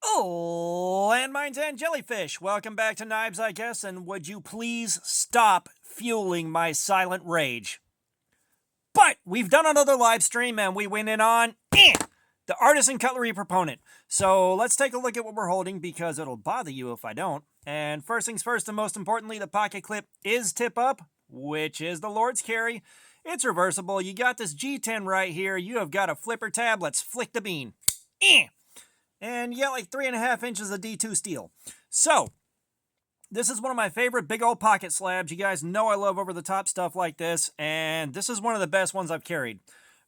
Oh, landmines and jellyfish. Welcome back to Knives, I guess, and would you please stop fueling my silent rage? But we've done another live stream and we went in on the Artisan Cutlery Proponent. So let's take a look at what we're holding because it'll bother you if I don't. And first things first, and most importantly, the pocket clip is tip up, which is the Lord's carry. It's reversible. You got this G10 right here. You have got a flipper tab. Let's flick the bean. And you got like 3.5 inches of D2 steel. So, this is one of my favorite big old pocket slabs. You guys know I love over-the-top stuff like this, and this is one of the best ones I've carried.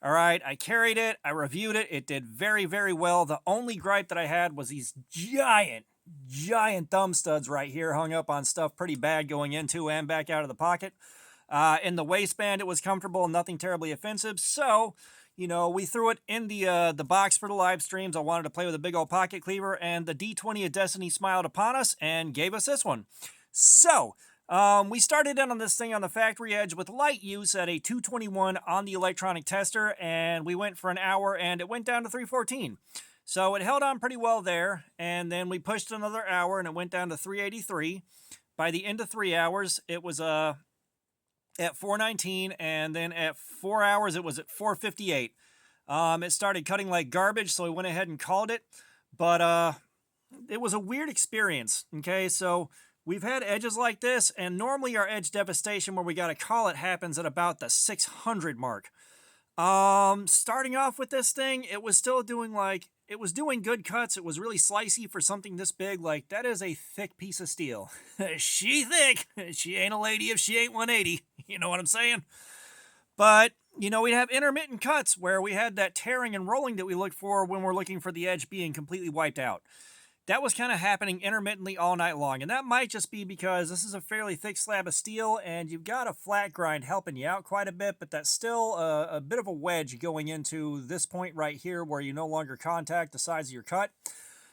All right, I carried it, I reviewed it, it did very, very well. The only gripe that I had was these giant thumb studs right here hung up on stuff pretty bad going into and back out of the pocket. In the waistband, it was comfortable, nothing terribly offensive, so you know, we threw it in the box for the live streams. I wanted to play with a big old pocket cleaver, and the D20 of Destiny smiled upon us and gave us this one. So, we started in on this thing on the factory edge with light use at a 221 on the electronic tester, and we went for an hour, and it went down to 314. So it held on pretty well there, and then we pushed another hour, and it went down to 383. By the end of 3 hours, it was at 419, and then at 4 hours it was at 458. It started cutting like garbage, so we went ahead and called it, but it was a weird experience. Okay, so we've had edges like this, and normally our edge devastation where we got to call it happens at about the 600 mark. Starting off with this thing, it was still doing it was doing good cuts. It was really slicey for something this big. Like, that is a thick piece of steel. She thick. She ain't a lady if she ain't 180. You know what I'm saying? But, you know, we'd have intermittent cuts where we had that tearing and rolling that we look for when we're looking for the edge being completely wiped out. That was kind of happening intermittently all night long, and that might just be because this is a fairly thick slab of steel, and you've got a flat grind helping you out quite a bit, but that's still a bit of a wedge going into this point right here where you no longer contact the sides of your cut.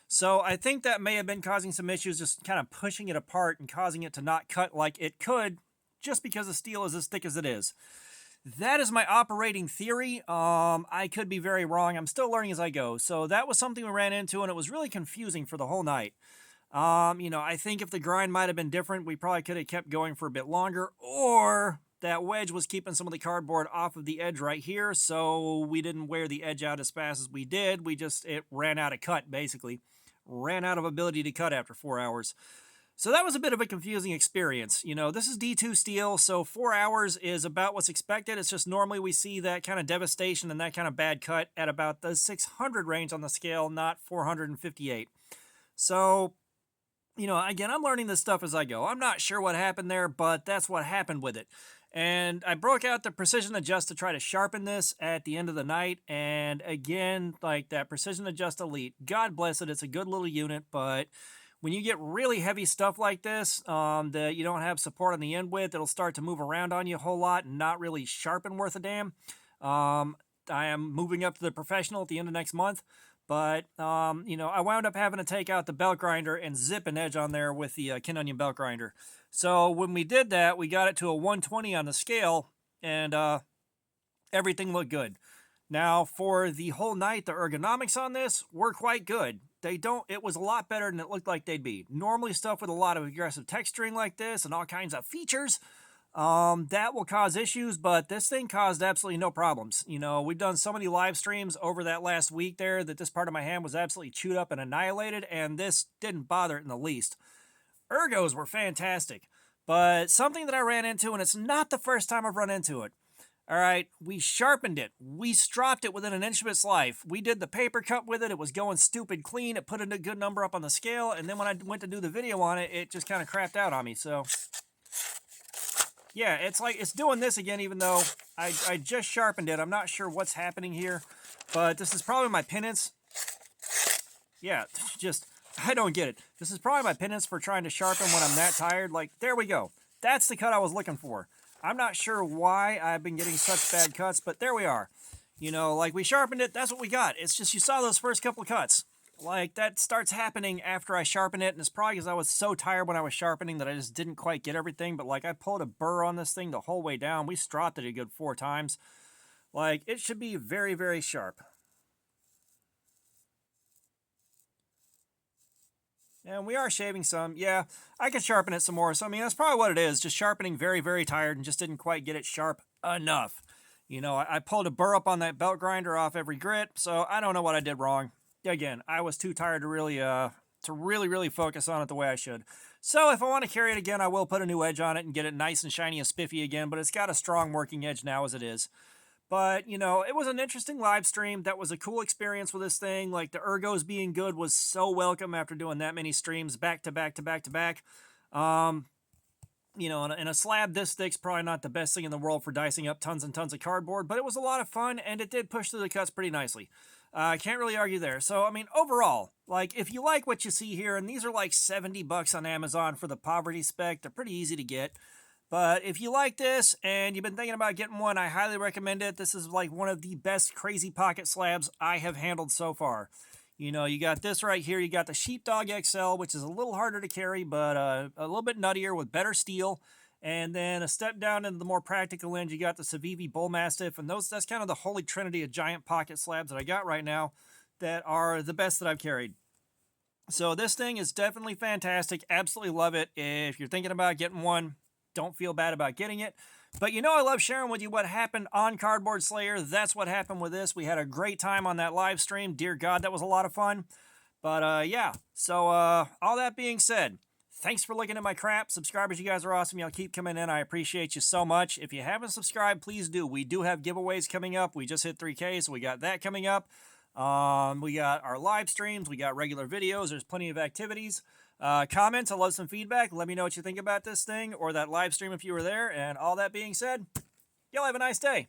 So I think that may have been causing some issues, just kind of pushing it apart and causing it to not cut like it could, just because the steel is as thick as it is. That is my operating theory. I could be very wrong. I'm still learning as I go. So that was something we ran into, and it was really confusing for the whole night. You know, I think if the grind might have been different, we probably could have kept going for a bit longer, or that wedge was keeping some of the cardboard off of the edge right here, so we didn't wear the edge out as fast as we did. It ran out of cut, basically. Ran out of ability to cut after 4 hours. So that was a bit of a confusing experience. You know, this is D2 steel, so 4 hours is about what's expected. It's just normally we see that kind of devastation and that kind of bad cut at about the 600 range on the scale, not 458. So, you know, again, I'm learning this stuff as I go. I'm not sure what happened there, but that's what happened with it. And I broke out the Precision Adjust to try to sharpen this at the end of the night. And again, like that Precision Adjust Elite, God bless it, it's a good little unit, but when you get really heavy stuff like this that you don't have support on the end with, it'll start to move around on you a whole lot and not really sharpen worth a damn. I am moving up to the professional at the end of next month, but you know, I wound up having to take out the belt grinder and zip an edge on there with the Kin Onion belt grinder. So when we did that, we got it to a 120 on the scale, and everything looked good. Now, for the whole night, the ergonomics on this were quite good. It was a lot better than it looked like they'd be. Normally stuff with a lot of aggressive texturing like this and all kinds of features, that will cause issues, but this thing caused absolutely no problems. You know, we've done so many live streams over that last week there that this part of my hand was absolutely chewed up and annihilated, and this didn't bother it in the least. Ergos were fantastic, but something that I ran into, and it's not the first time I've run into it. All right, we sharpened it. We stropped it within an inch of its life. We did the paper cut with it. It was going stupid clean. It put a good number up on the scale, and then when I went to do the video on it, it just kind of crapped out on me. So, yeah, it's like it's doing this again, even though I just sharpened it. I'm not sure what's happening here, but this is probably my penance. Yeah, I don't get it. This is probably my penance for trying to sharpen when I'm that tired. Like, there we go. That's the cut I was looking for. I'm not sure why I've been getting such bad cuts, but there we are. You know, like, we sharpened it, that's what we got. It's just you saw those first couple of cuts. Like, that starts happening after I sharpen it, and it's probably because I was so tired when I was sharpening that I just didn't quite get everything, but, like, I pulled a burr on this thing the whole way down. We stropped it a good 4 times. Like, it should be very, very sharp. And we are shaving some. Yeah, I could sharpen it some more. So, I mean, that's probably what it is. Just sharpening very, very tired and just didn't quite get it sharp enough. You know, I pulled a burr up on that belt grinder off every grit, so I don't know what I did wrong. Again, I was too tired to really focus on it the way I should. So if I want to carry it again, I will put a new edge on it and get it nice and shiny and spiffy again, but it's got a strong working edge now as it is. But, you know, it was an interesting live stream. That was a cool experience with this thing. Like, the ergos being good was so welcome after doing that many streams back to back to back to back. You know, and a slab this thick's probably not the best thing in the world for dicing up tons and tons of cardboard, but it was a lot of fun, and it did push through the cuts pretty nicely. I can't really argue there. So, I mean, overall, like, if you like what you see here, and these are like $70 on Amazon for the poverty spec, they're pretty easy to get. But if you like this and you've been thinking about getting one, I highly recommend it. This is like one of the best crazy pocket slabs I have handled so far. You know, you got this right here. You got the Sheepdog XL, which is a little harder to carry, but a little bit nuttier with better steel. And then a step down into the more practical end, you got the Civivi Bull Mastiff. And that's kind of the holy trinity of giant pocket slabs that I got right now that are the best that I've carried. So this thing is definitely fantastic. Absolutely love it. If you're thinking about getting one, don't feel bad about getting it. But you know, I love sharing with you what happened on Cardboard Slayer. That's what happened with this. We had a great time on that live stream. Dear God, that was a lot of fun. But yeah, so all that being said, thanks for looking at my crap. Subscribers, you guys are awesome. Y'all keep coming in. I appreciate you so much. If you haven't subscribed, please do. We do have giveaways coming up. We just hit 3K, so we got that coming up. We got our live streams. We got regular videos. There's plenty of activities. Comments, I love some feedback. Let me know what you think about this thing or that live stream if you were there. And all that being said, y'all have a nice day.